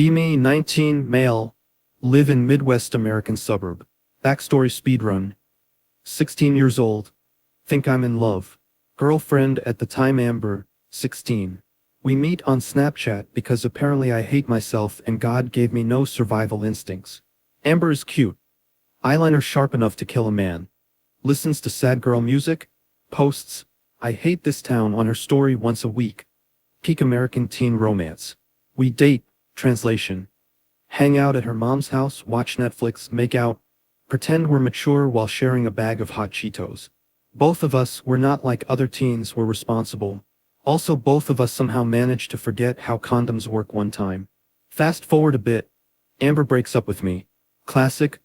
Be me, 19, male, live in Midwest American suburb. Backstory speedrun. 16 years old. Think I'm in love. Girlfriend at the time Amber, 16. We meet on Snapchat because apparently I hate myself and God gave me no survival instincts. Amber is cute. Eyeliner sharp enough to kill a man. Listens to sad girl music. Posts, I hate this town on her story once a week. Peak American teen romance. We date, translation. Hang out at her mom's house, watch Netflix, make out, pretend we're mature while sharing a bag of hot Cheetos. Both of us were not like other teens were responsible. Also both of us somehow managed to forget how condoms work one time. Fast forward a bit. Amber breaks up with me. Classic.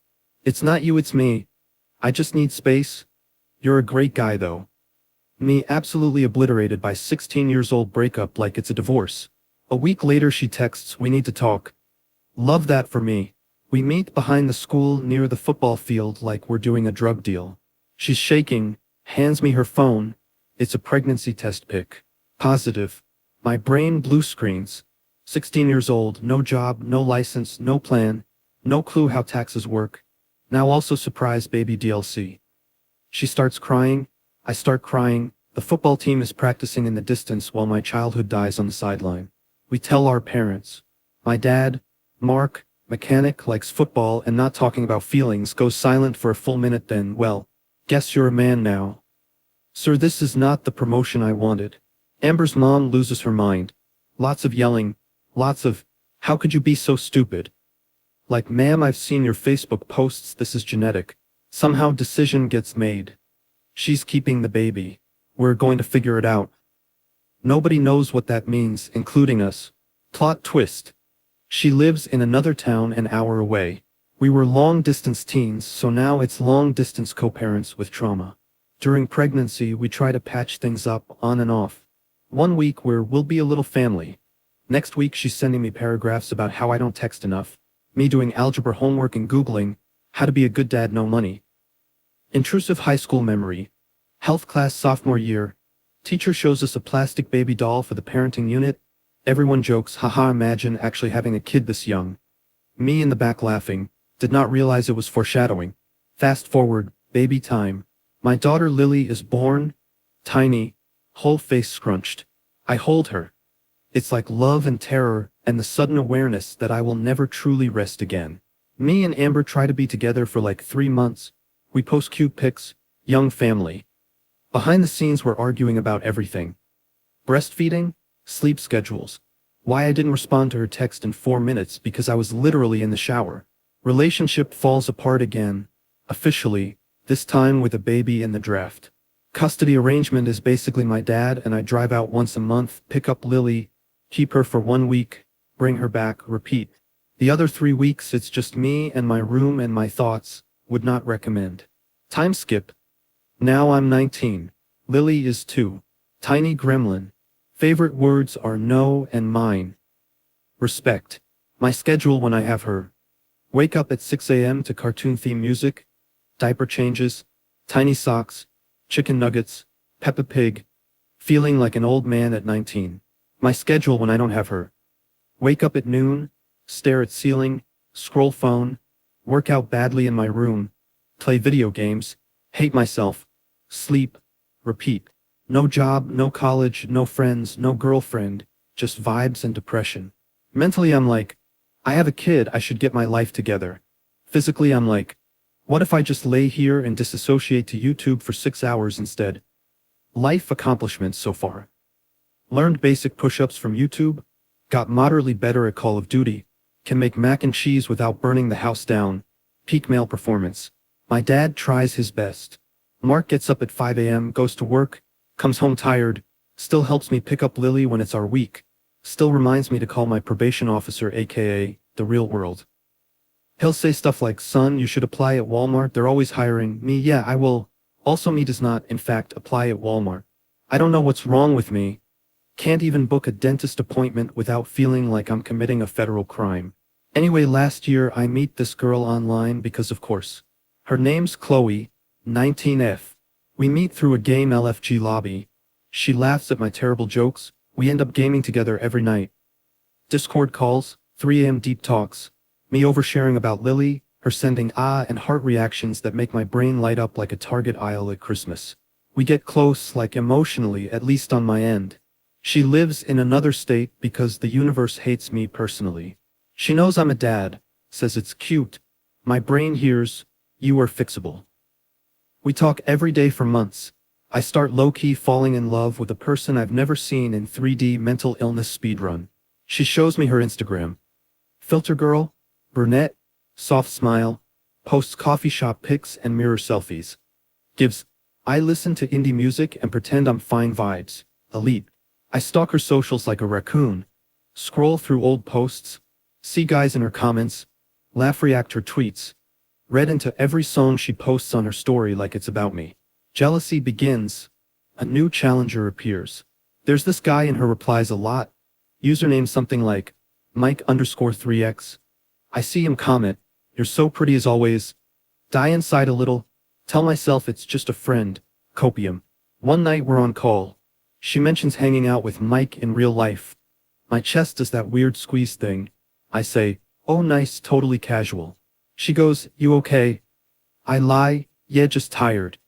It's not you, it's me. I just need space. You're a great guy though. Me absolutely obliterated by 16 years old breakup like it's a divorce. A week later she texts, we need to talk. Love that for me. We meet behind the school near the football field like we're doing a drug deal. She's shaking, hands me her phone. It's a pregnancy test pic. Positive. My brain blue screens. 16 years old, no job, no license, no plan, no clue how taxes work. Now also surprise baby DLC. She starts crying. I start crying. The football team is practicing in the distance while my childhood dies on the sideline. We tell our parents. My dad, Mark, mechanic, likes football and not talking about feelings, goes silent for a full minute, then, well, guess you're a man now. Sir, this is not the promotion I wanted. Amber's mom loses her mind. Lots of yelling. Lots of, how could you be so stupid? Like, ma'am, I've seen your Facebook posts, this is genetic. Somehow decision gets made. She's keeping the baby. We're going to figure it out. Nobody knows what that means, including us. Plot twist. She lives in another town an hour away. We were long-distance teens, so now it's long-distance co-parents with trauma. During pregnancy, we try to patch things up on and off. 1 week we'll be a little family. Next week she's sending me paragraphs about how I don't text enough. Me doing algebra homework and Googling, how to be a good dad, no money. Intrusive high school memory. Health class sophomore year. Teacher shows us a plastic baby doll for the parenting unit. Everyone jokes, haha, imagine actually having a kid this young. Me in the back laughing, did not realize it was foreshadowing. Fast forward, baby time. My daughter Lily is born. Tiny, whole face scrunched. I hold her. It's like love and terror, and the sudden awareness that I will never truly rest again. Me and Amber try to be together for like 3 months. We post cute pics, young family. Behind the scenes we're arguing about everything. Breastfeeding, sleep schedules. Why I didn't respond to her text in 4 minutes because I was literally in the shower. Relationship falls apart again. Officially, this time with a baby in the draft. Custody arrangement is basically my dad and I drive out once a month, pick up Lily, keep her for 1 week, bring her back, repeat. The other 3 weeks it's just me and my room and my thoughts, would not recommend. Time skip. Now I'm 19. Lily is 2. Tiny gremlin. Favorite words are no and mine. Respect. My schedule when I have her. Wake up at 6 a.m. to cartoon theme music. Diaper changes. Tiny socks. Chicken nuggets. Peppa Pig. Feeling like an old man at 19. My schedule when I don't have her. Wake up at noon. Stare at ceiling. Scroll phone. Work out badly in my room. Play video games. Hate myself. Sleep. Repeat. No job, no college, no friends, no girlfriend. Just vibes and depression. Mentally I'm like, I have a kid, I should get my life together. Physically I'm like, what if I just lay here and disassociate to YouTube for 6 hours instead? Life accomplishments so far. Learned basic push-ups from YouTube. Got moderately better at Call of Duty. Can make mac and cheese without burning the house down. Peak male performance. My dad tries his best. Mark gets up at 5 a.m., goes to work, comes home tired, still helps me pick up Lily when it's our week, still reminds me to call my probation officer aka the real world. He'll say stuff like, son, you should apply at Walmart, they're always hiring. Me, yeah, I will. Also me does not, in fact, apply at Walmart. I don't know what's wrong with me. Can't even book a dentist appointment without feeling like I'm committing a federal crime. Anyway, last year I meet this girl online because of course. Her name's Chloe, 19F. We meet through a game LFG lobby. She laughs at my terrible jokes. We end up gaming together every night. Discord calls, 3 a.m. deep talks. Me oversharing about Lily, her sending and heart reactions that make my brain light up like a Target aisle at Christmas. We get close, like emotionally, at least on my end. She lives in another state because the universe hates me personally. She knows I'm a dad, says it's cute. My brain hears, you are fixable. We talk every day for months. I start low-key falling in love with a person I've never seen in 3D mental illness speedrun. She shows me her Instagram. Filter girl, brunette, soft smile, posts coffee shop pics and mirror selfies. Gives, I listen to indie music and pretend I'm fine vibes, elite. I stalk her socials like a raccoon. Scroll through old posts, see guys in her comments, laugh react her tweets. Read into every song she posts on her story like it's about me. Jealousy begins. A new challenger appears. There's this guy in her replies a lot. Username something like Mike_3x. I see him comment, you're so pretty as always. Die inside a little. Tell myself it's just a friend. Copium. One night we're on call. She mentions hanging out with Mike in real life. My chest does that weird squeeze thing. I say, oh nice, totally casual. She goes, you okay? I lie, yeah, just tired.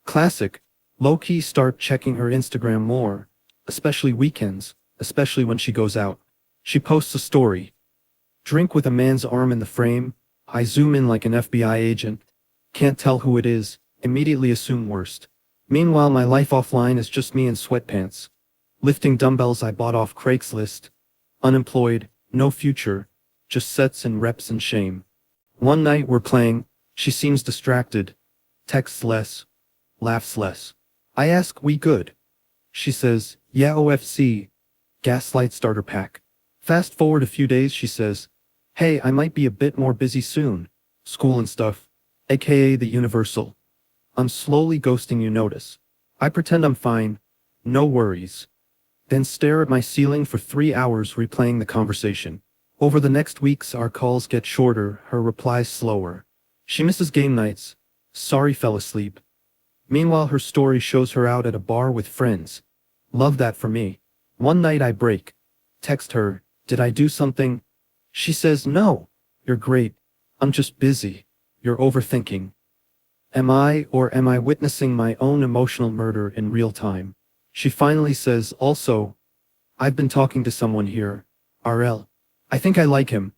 Classic. Low-key start checking her Instagram more, especially weekends, especially when she goes out. She posts a story. Drink with a man's arm in the frame. I zoom in like an FBI agent. Can't tell who it is, immediately assume worst. Meanwhile my life offline is just me in sweatpants. Lifting dumbbells I bought off Craigslist. Unemployed, no future, just sets and reps and shame. One night we're playing, she seems distracted. Texts less. Laughs less. I ask, we good? She says, yeah OFC. Gaslight starter pack. Fast forward a few days she says, hey I might be a bit more busy soon. School and stuff. AKA the universal. I'm slowly ghosting, you notice. I pretend I'm fine. No worries. Then stare at my ceiling for 3 hours replaying the conversation. Over the next weeks our calls get shorter, her replies slower. She misses game nights. Sorry fell asleep. Meanwhile her story shows her out at a bar with friends. Love that for me. One night I break. Text her, did I do something? She says no. You're great. I'm just busy. You're overthinking. Am I witnessing my own emotional murder in real time? She finally says, also, I've been talking to someone here. RL. I think I like him.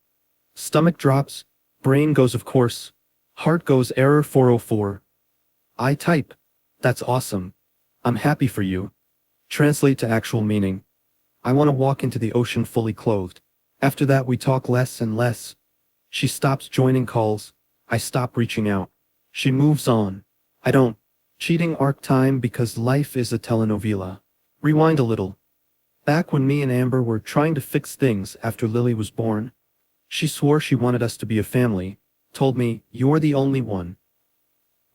Stomach drops. Brain goes of course. Heart goes error 404. I type. That's awesome. I'm happy for you. Translate to actual meaning. I want to walk into the ocean fully clothed. After that we talk less and less. She stops joining calls. I stop reaching out. She moves on. I don't. Cheating arc time because life is a telenovela. Rewind a little. Back when me and Amber were trying to fix things after Lily was born. She swore she wanted us to be a family. Told me, you're the only one.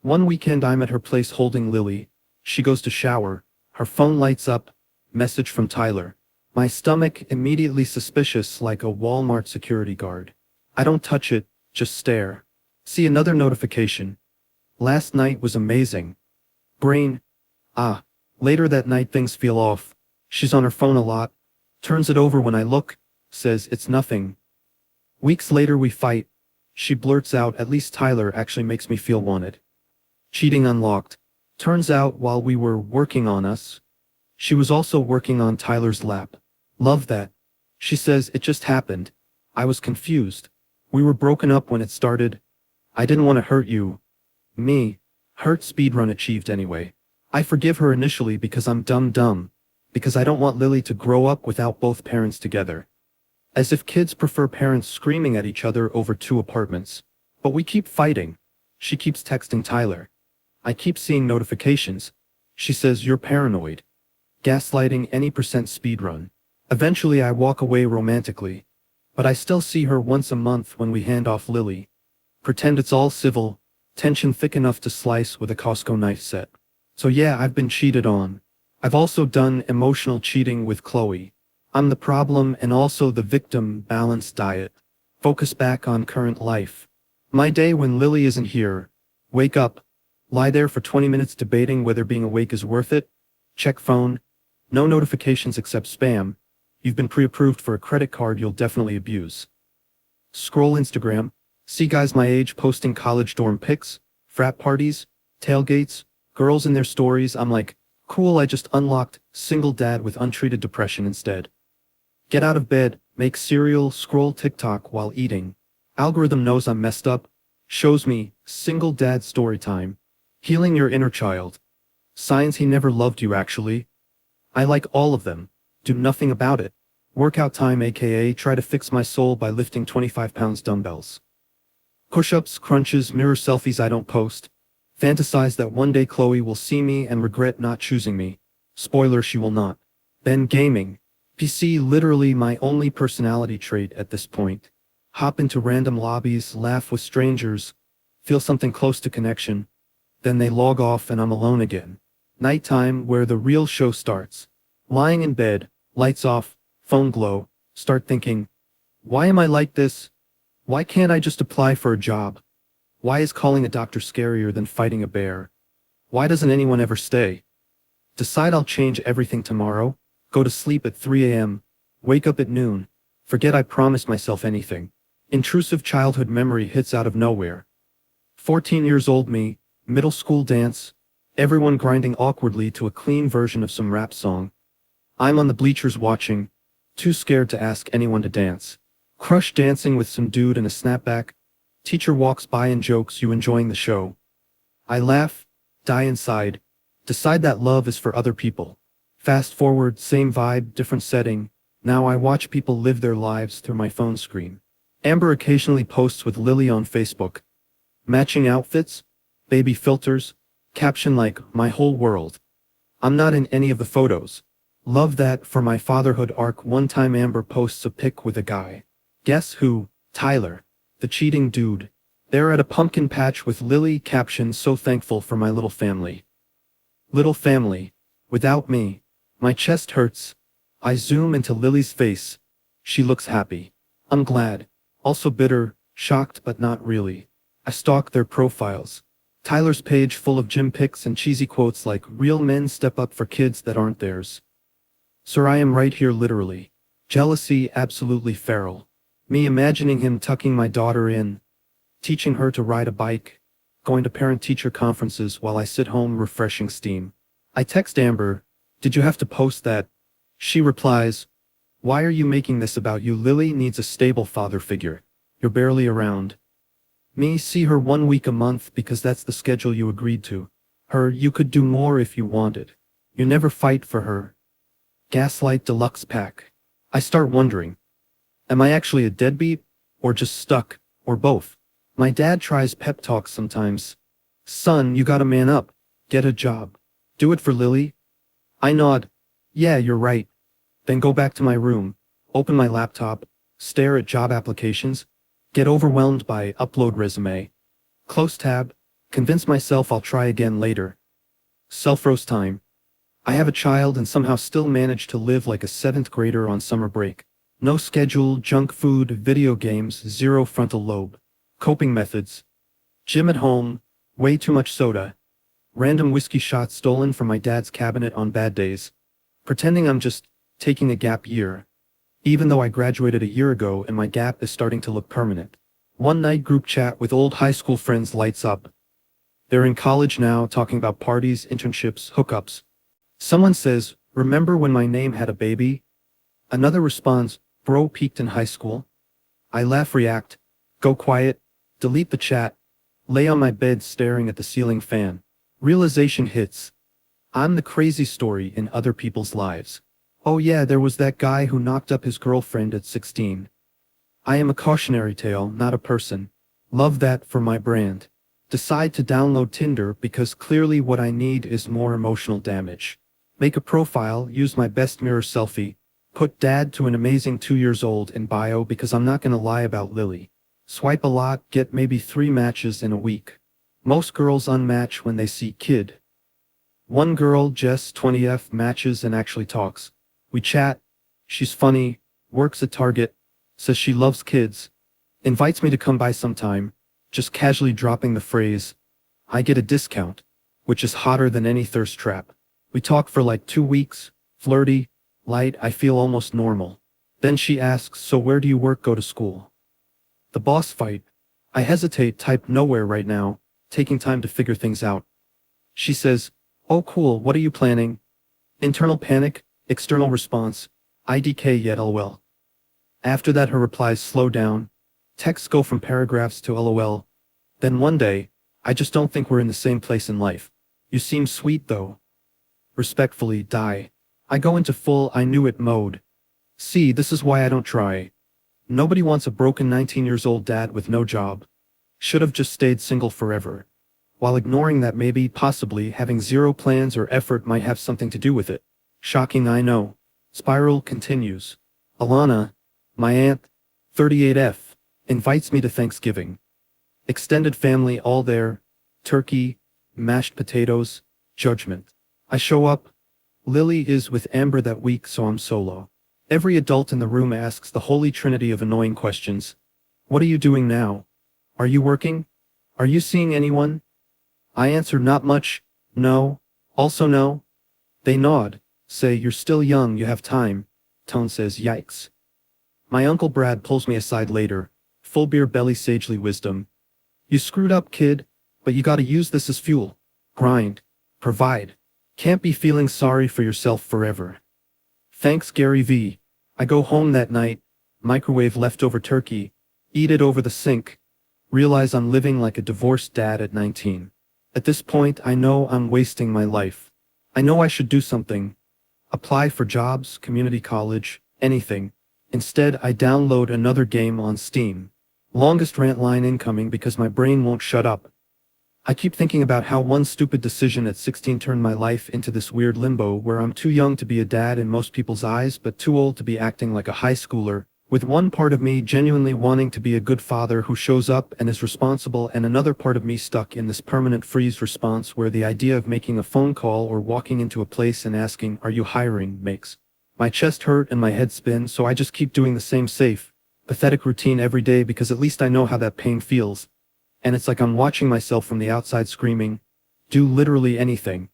One weekend I'm at her place holding Lily. She goes to shower. Her phone lights up. Message from Tyler. My stomach immediately suspicious like a Walmart security guard. I don't touch it, just stare. See another notification. Last night was amazing. Brain. Later that night things feel off. She's on her phone a lot. Turns it over when I look. Says it's nothing. Weeks later we fight. She blurts out, at least Tyler actually makes me feel wanted. Cheating unlocked. Turns out while we were working on us, she was also working on Tyler's lap. Love that. She says it just happened. I was confused. We were broken up when it started. I didn't want to hurt you. Me. Hurt speedrun achieved anyway. I forgive her initially because I'm dumb. Because I don't want Lily to grow up without both parents together. As if kids prefer parents screaming at each other over 2 apartments. But we keep fighting. She keeps texting Tyler. I keep seeing notifications. She says you're paranoid. Gaslighting any percent speedrun. Eventually I walk away romantically. But I still see her once a month when we hand off Lily. Pretend it's all civil. Tension thick enough to slice with a Costco knife set. So yeah, I've been cheated on. I've also done emotional cheating with Chloe. I'm the problem and also the victim. Balanced diet. Focus back on current life. My day when Lily isn't here. Wake up. Lie there for 20 minutes debating whether being awake is worth it. Check phone. No notifications except spam. You've been pre-approved for a credit card you'll definitely abuse. Scroll Instagram, see guys my age posting college dorm pics, frat parties, tailgates, girls in their stories. I'm like, cool, I just unlocked single dad with untreated depression instead. Get out of bed, make cereal, scroll TikTok while eating. Algorithm knows I'm messed up, shows me single dad story time. Healing your inner child. Signs he never loved you actually. I like all of them. Do nothing about it. Workout time aka try to fix my soul by lifting 25 pounds dumbbells. Push-ups, crunches, mirror selfies I don't post. Fantasize that one day Chloe will see me and regret not choosing me. Spoiler, she will not. Then gaming. PC literally my only personality trait at this point. Hop into random lobbies, laugh with strangers, feel something close to connection. Then they log off and I'm alone again. Nighttime where the real show starts. Lying in bed, lights off, phone glow, start thinking, why am I like this? Why can't I just apply for a job? Why is calling a doctor scarier than fighting a bear? Why doesn't anyone ever stay? Decide I'll change everything tomorrow, go to sleep at 3 a.m., wake up at noon, forget I promised myself anything. Intrusive childhood memory hits out of nowhere. 14 years old me, middle school dance, everyone grinding awkwardly to a clean version of some rap song. I'm on the bleachers watching, too scared to ask anyone to dance. Crush dancing with some dude in a snapback. Teacher walks by and jokes you enjoying the show. I laugh, die inside, decide that love is for other people. Fast forward, same vibe, different setting. Now I watch people live their lives through my phone screen. Amber occasionally posts with Lily on Facebook. Matching outfits, baby filters, caption like, my whole world. I'm not in any of the photos. Love that for my fatherhood arc. One time Amber posts a pic with a guy. Guess who? Tyler. The cheating dude. They're at a pumpkin patch with Lily, caption so thankful for my little family. Little family. Without me. My chest hurts. I zoom into Lily's face. She looks happy. I'm glad. Also bitter, shocked but not really. I stalk their profiles. Tyler's page full of gym pics and cheesy quotes like, real men step up for kids that aren't theirs. Sir, I am right here literally. Jealousy absolutely feral. Me imagining him tucking my daughter in, teaching her to ride a bike, going to parent-teacher conferences while I sit home refreshing steam. I text Amber, did you have to post that? She replies, why are you making this about you? Lily needs a stable father figure. You're barely around. Me, see her 1 week a month because that's the schedule you agreed to. Her, you could do more if you wanted. You never fight for her. Gaslight deluxe pack. I start wondering, am I actually a deadbeat? Or just stuck? Or both? My dad tries pep talks sometimes. Son, you gotta man up. Get a job. Do it for Lily. I nod. Yeah, you're right. Then go back to my room, open my laptop, stare at job applications, get overwhelmed by upload resume, close tab, convince myself I'll try again later. Self-roast time. I have a child and somehow still manage to live like a 7th grader on summer break. No schedule, junk food, video games, zero frontal lobe. Coping methods. Gym at home, way too much soda. Random whiskey shots stolen from my dad's cabinet on bad days. Pretending I'm just taking a gap year. Even though I graduated a year ago and my gap is starting to look permanent. One night group chat with old high school friends lights up. They're in college now, talking about parties, internships, hookups. Someone says, remember when my name had a baby? Another responds, bro peaked in high school. I laugh, react, go quiet, delete the chat, lay on my bed staring at the ceiling fan. Realization hits. I'm the crazy story in other people's lives. Oh yeah, there was that guy who knocked up his girlfriend at 16. I am a cautionary tale, not a person. Love that for my brand. Decide to download Tinder because clearly what I need is more emotional damage. Make a profile, use my best mirror selfie. Put dad to an amazing 2 years old in bio because I'm not gonna lie about Lily. Swipe a lot, get maybe 3 matches in a week. Most girls unmatch when they see kid. One girl, Jess, 20F, matches and actually talks. We chat. She's funny, works at Target, says she loves kids, invites me to come by sometime, just casually dropping the phrase, I get a discount, which is hotter than any thirst trap. We talk for like 2 weeks, flirty, Light, I feel almost normal. Then she asks, so where do you work, go to school? The boss fight. I hesitate, type nowhere right now, taking time to figure things out. She says, oh cool, what are you planning? Internal panic, external response, IDK yet lol. After that her replies slow down, texts go from paragraphs to lol. Then one day, I just don't think we're in the same place in life. You seem sweet though. Respectfully, die. I go into full I knew it mode. See, this is why I don't try. Nobody wants a broken 19-years-old dad with no job. Should have just stayed single forever. While ignoring that maybe, possibly, having zero plans or effort might have something to do with it. Shocking, I know. Spiral continues. Alana, my aunt, 38F, invites me to Thanksgiving. Extended family all there, turkey, mashed potatoes, judgment. I show up. Lily is with Amber that week, so I'm solo. Every adult in the room asks the holy trinity of annoying questions. What are you doing now? Are you working? Are you seeing anyone? I answer not much, no, also no. They nod, say you're still young, you have time. Tone says yikes. My Uncle Brad pulls me aside later, full beer belly sagely wisdom. You screwed up, kid, but you gotta use this as fuel. Grind. Provide. Can't be feeling sorry for yourself forever. Thanks, Gary V. I go home that night, microwave leftover turkey, eat it over the sink, realize I'm living like a divorced dad at 19. At this point, I know I'm wasting my life. I know I should do something. Apply for jobs, community college, anything. Instead, I download another game on Steam. Longest rant line incoming because my brain won't shut up. I keep thinking about how one stupid decision at 16 turned my life into this weird limbo where I'm too young to be a dad in most people's eyes but too old to be acting like a high schooler, with one part of me genuinely wanting to be a good father who shows up and is responsible and another part of me stuck in this permanent freeze response where the idea of making a phone call or walking into a place and asking, "Are you hiring?" makes my chest hurt and my head spin, so I just keep doing the same safe, pathetic routine every day because at least I know how that pain feels. And it's like I'm watching myself from the outside screaming, do literally anything,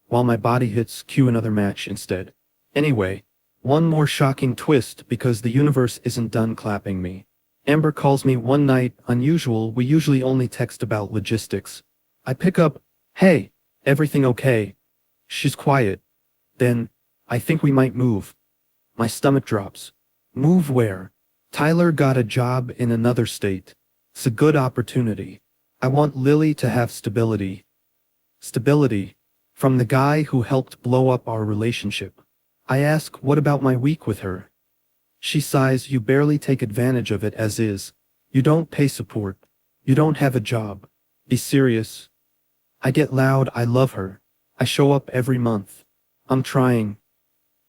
while my body hits cue another match instead. Anyway, one more shocking twist because the universe isn't done clapping me. Amber calls me one night, unusual, we usually only text about logistics. I pick up, hey, everything okay? She's quiet. Then, I think we might move. My stomach drops. Move where? Tyler got a job in another state. It's a good opportunity. I want Lily to have stability. Stability. From the guy who helped blow up our relationship. I ask, what about my week with her? She sighs, you barely take advantage of it as is. You don't pay support. You don't have a job. Be serious. I get loud, I love her. I show up every month. I'm trying.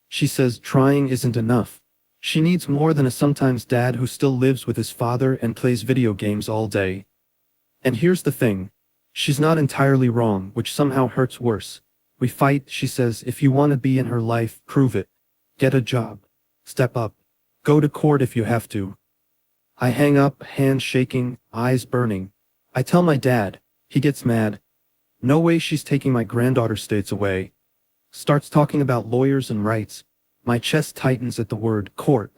She says trying isn't enough. She needs more than a sometimes dad who still lives with his father and plays video games all day. And here's the thing. She's not entirely wrong, which somehow hurts worse. We fight, she says, if you want to be in her life, prove it. Get a job. Step up. Go to court if you have to. I hang up, hands shaking, eyes burning. I tell my dad. He gets mad. No way she's taking my granddaughter states away. Starts talking about lawyers and rights. My chest tightens at the word court.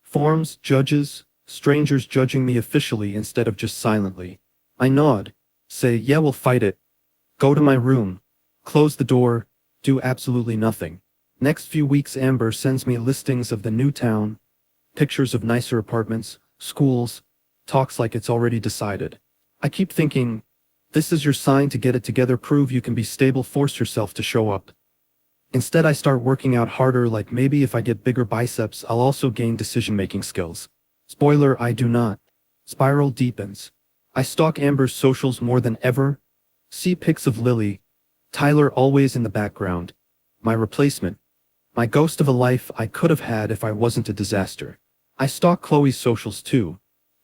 Forms, judges, strangers judging me officially instead of just silently. I nod. Say, yeah, we'll fight it. Go to my room. Close the door. Do absolutely nothing. Next few weeks Amber sends me listings of the new town. Pictures of nicer apartments, schools. Talks like it's already decided. I keep thinking, this is your sign to get it together, prove you can be stable, force yourself to show up. Instead I start working out harder, like maybe if I get bigger biceps I'll also gain decision-making skills. Spoiler, I do not. Spiral deepens. I stalk Amber's socials more than ever. See pics of Lily. Tyler always in the background. My replacement. My ghost of a life I could have had if I wasn't a disaster. I stalk Chloe's socials too.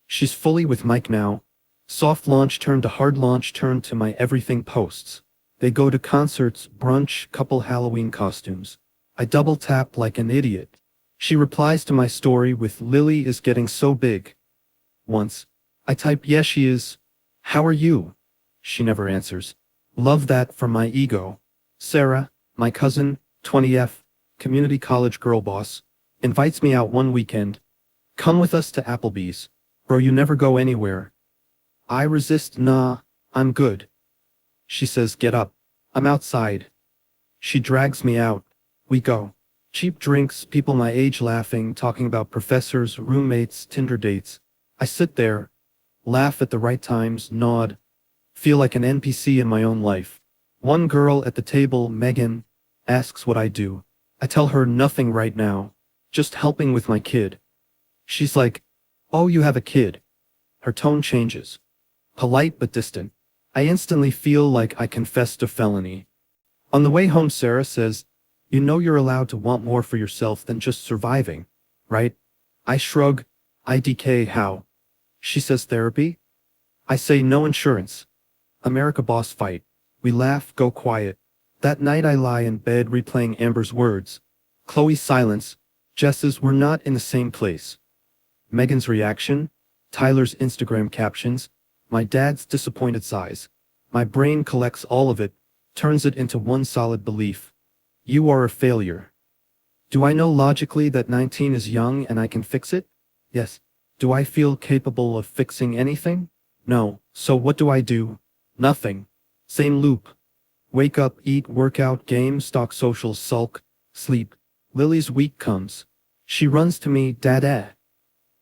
She's fully with Mike now. Soft launch turned to hard launch turned to my everything posts. They go to concerts, brunch, couple Halloween costumes. I double tap like an idiot. She replies to my story with Lily is getting so big. Once. I type yes she is. How are you? She never answers. Love that for my ego. Sarah, my cousin, 20F, community college girl boss, invites me out one weekend. Come with us to Applebee's. Bro, you never go anywhere. I resist. Nah, I'm good. She says, get up. I'm outside. She drags me out. We go. Cheap drinks, people my age laughing, talking about professors, roommates, Tinder dates. I sit there, laugh at the right times, nod, feel like an NPC in my own life. One girl at the table, Megan, asks what I do. I tell her nothing right now, just helping with my kid. She's like, oh, you have a kid. Her tone changes. Polite but distant. I instantly feel like I confessed a felony. On the way home, Sarah says, you know you're allowed to want more for yourself than just surviving, right? I shrug. IDK, how? She says therapy? I say no insurance. America boss fight. We laugh, go quiet. That night I lie in bed replaying Amber's words. Chloe's silence. Jess's we're not in the same place. Megan's reaction. Tyler's Instagram captions. My dad's disappointed sighs. My brain collects all of it, turns it into one solid belief. You are a failure. Do I know logically that 19 is young and I can fix it? Yes. Do I feel capable of fixing anything? No. So what do I do? Nothing. Same loop. Wake up, eat, workout, game, stalk socials, sulk, sleep. Lily's week comes. She runs to me, Dada.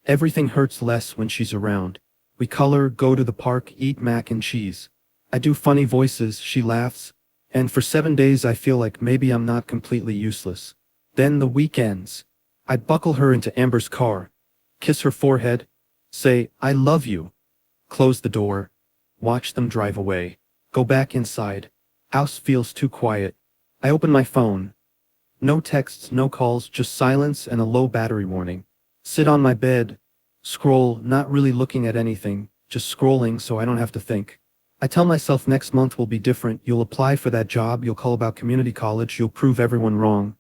Everything hurts less when she's around. We color, go to the park, eat mac and cheese. I do funny voices, she laughs. And for 7 days I feel like maybe I'm not completely useless. Then the week ends. I buckle her into Amber's car. Kiss her forehead. Say, I love you. Close the door. Watch them drive away. Go back inside. House feels too quiet. I open my phone. No texts, no calls, just silence and a low battery warning. Sit on my bed. Scroll, not really looking at anything, just scrolling so I don't have to think. I tell myself next month will be different, you'll apply for that job, you'll call about community college, you'll prove everyone wrong.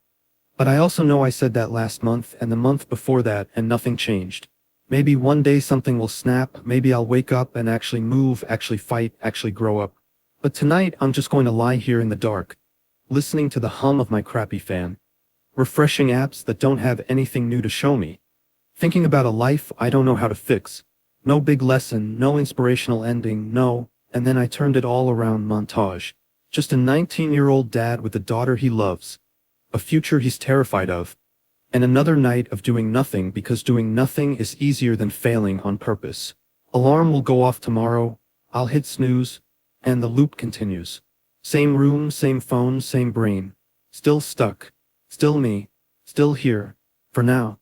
But I also know I said that last month and the month before that and nothing changed. Maybe one day something will snap, maybe I'll wake up and actually move, actually fight, actually grow up. But tonight I'm just going to lie here in the dark, listening to the hum of my crappy fan. Refreshing apps that don't have anything new to show me. Thinking about a life I don't know how to fix. No big lesson, no inspirational ending, no, and then I turned it all around montage. Just a 19-year-old dad with a daughter he loves. A future he's terrified of. And another night of doing nothing because doing nothing is easier than failing on purpose. Alarm will go off tomorrow, I'll hit snooze, and the loop continues. Same room, same phone, same brain. Still stuck. Still me. Still here. For now.